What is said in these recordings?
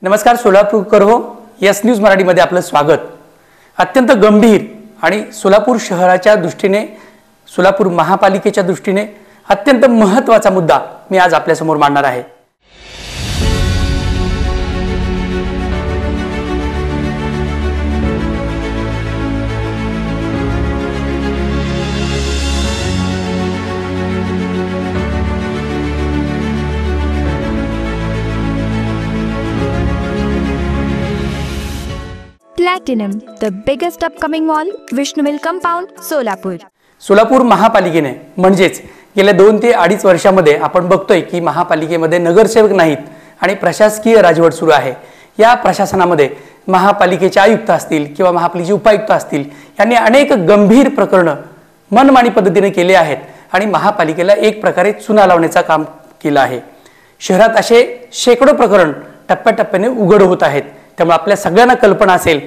नमस्कार, सोलापूरकर हो. Yes news मराठीमध्ये आपलं स्वागत. अत्यंत गंभीर आणि सोलापूर शहराच्या दृष्टीने, सोलापूर महापालिकेच्या दृष्टीने अत्यंत महत्त्वाचा मुद्दा मी आज आपल्या समोर मांडणार आहे. Platinum, the biggest upcoming mall, Vishnu Mill Compound, Solapur. Solapur महापालिकेने म्हणजेच गेल्या 2 ते 2.5 वर्षांमध्ये आपण बघतोय की महापालिकेमध्ये नगरसेवक नाहीत आणि प्रशासकीय राजवट सुरू आहे. या प्रशासनामध्ये महापालिकेचे आयुक्त असतील किंवा महापालिकेचे उपायुक्त असतील यांनी अनेक गंभीर प्रकरणं मनमानी पद्धतीने केले आहेत आणि महापालिकेला एक प्रकारे चुना लावण्याचं काम केलं आहे. शहरात असे शेकडो प्रकरण टप्प्याटप्प्याने उघड होत आहेत. त्यामुळे आपल्या सगळ्यांना कल्पना असेल,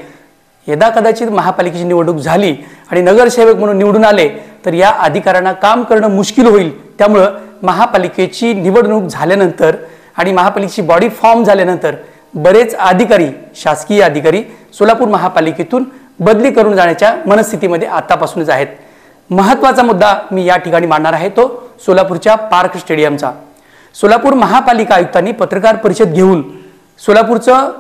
यदा कदाचित महापालिकेची निवडणूक झाली आणि नगरसेवक म्हणून निवडून आले तर या अधिकाऱ्यांना काम करणं मुश्किल होईल. त्यामुळे महापालिकेची निवडणूक झाल्यानंतर आणि महापालिकेची बॉडी फॉर्म झाल्यानंतर बरेच अधिकारी, शासकीय अधिकारी सोलापूर महापालिकेतून बदली करून जाण्याच्या मनस्थितीमध्ये आतापासूनच आहेत. महत्त्वाचा मुद्दा मी या ठिकाणी मांडणार आहे तो सोलापूरच्या पार्क स्टेडियमचा. सोलापूर महापालिका आयुक्तांनी पत्रकार परिषद घेऊन सोलापूरचं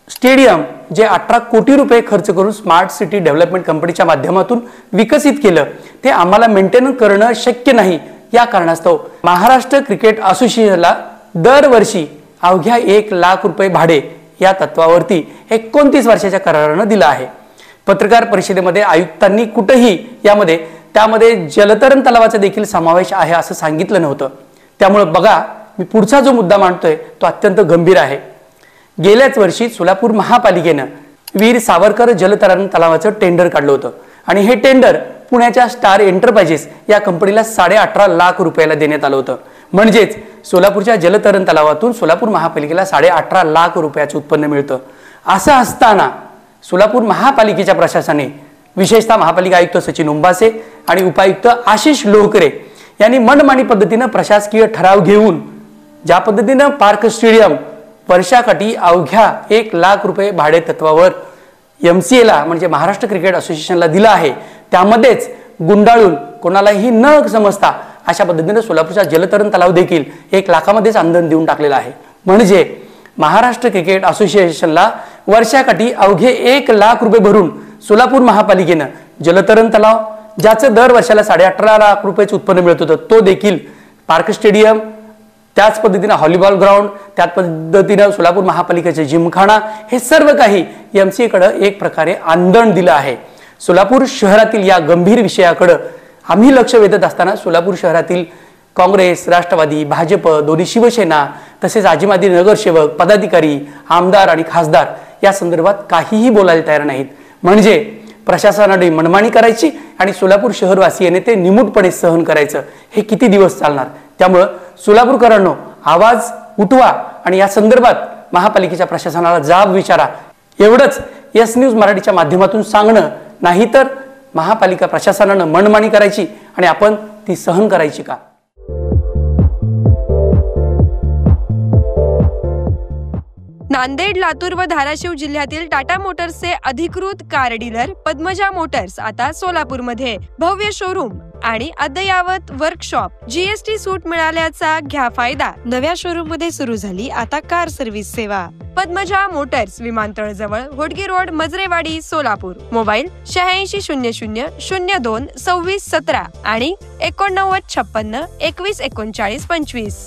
स्टेडियम जे 18 कोटी रुपये खर्च करून स्मार्ट सिटी डेव्हलपमेंट कंपनीच्या माध्यमातून विकसित केलं ते आम्हाला मेंटेन करणं शक्य नाही, या कारणास्तव महाराष्ट्र क्रिकेट असोसिएशनला दरवर्षी अवघ्या 1 लाख रुपये भाडे या तत्वावरती 29 वर्षाच्या करारानं दिलं आहे. पत्रकार परिषदेमध्ये आयुक्तांनी कुठेही त्यामध्ये जलतरण तलावाचा देखील समावेश आहे असं सांगितलं नव्हतं. त्यामुळे बघा, मी पुढचा जो मुद्दा मांडतोय तो अत्यंत गंभीर आहे. गेल्याच वर्षी सोलापूर महापालिकेनं वीर सावरकर जलतरण तलावाचं टेंडर काढलं होतं आणि हे टेंडर पुण्याच्या स्टार एंटरप्राइजेस या कंपनीला 18.5 लाख रुपयाला देण्यात आलं होतं. म्हणजेच सोलापूरच्या जलतरण तलावातून सोलापूर महापालिकेला 18.5 लाख रुपयाचं उत्पन्न मिळतं. असं असताना सोलापूर महापालिकेच्या प्रशासनाने, विशेषतः महापालिका आयुक्त सचिन उंबासे आणि उपायुक्त आशिष लोहकरे यांनी मनमानी पद्धतीनं प्रशासकीय ठराव घेऊन ज्या पद्धतीनं पार्क स्टेडियम वर्षाकाठी अवघ्या 1 लाख रुपये भाडे तत्वावर MCAला म्हणजे महाराष्ट्र क्रिकेट असोसिएशनला दिला आहे, त्यामध्येच गुंडाळून कोणालाही न समजता अशा पद्धतीने सोलापूरचा जलतरण तलाव देखील 1 लाखामध्येच अंधन देऊन टाकलेला आहे. म्हणजे महाराष्ट्र क्रिकेट असोसिएशनला वर्षाकाठी अवघे 1 लाख रुपये भरून सोलापूर महापालिकेनं जलतरण तलाव, ज्याचं दर वर्षाला 18.5 लाख रुपयाचं उत्पन्न मिळत होतं, तो देखील, पार्क स्टेडियम, त्याच पद्धतीने व्हॉलीबॉल ग्राउंड, त्याच पद्धतीने सोलापूर महापालिकेचे जिमखाना, हे सर्व काही MCAकडे एक प्रकारे आंदण दिलं आहे. सोलापूर शहरातील या गंभीर विषयाकडे आम्ही लक्ष वेधत असताना सोलापूर शहरातील काँग्रेस, राष्ट्रवादी, भाजप, दोन्ही शिवसेना तसेच आजीमाजी नगरसेवक, पदाधिकारी, आमदार आणि खासदार या संदर्भात काहीही बोलायला तयार नाहीत. म्हणजे प्रशासनाने मनमानी करायची आणि सोलापूर शहरवासियांनी ते निमूटपणे सहन करायचं. हे किती दिवस चालणार? त्यामुळे सोलापूरकरांनो, आवाज उठवा आणि या संदर्भात महापालिकेच्या प्रशासनाला जाब विचारा. एवढंच यस न्यूज मराठीच्या माध्यमातून सांगणं. नाहीतर महापालिका प्रशासनानं मनमानी करायची आणि आपण ती सहन करायची का? नांदेड, लातूर व धाराशिव जिल्ह्यातील टाटा मोटर्सचे अधिकृत कार डीलर पद्मजा मोटर्स आता सोलापूरमध्ये. भव्य शोरूम आणि अद्ययावत वर्कशॉप, GST सूट मिळाल्याचा घ्या फायदा. नव्या शोरूम मध्ये सुरू झाली आता कार सर्व्हिस सेवा. पद्मजा मोटर्स, विमानतळ जवळ, होडगी रोड, मजरेवाडी, सोलापूर. मोबाईल 8600 02 26 17 आणि 89 56 21 39 25.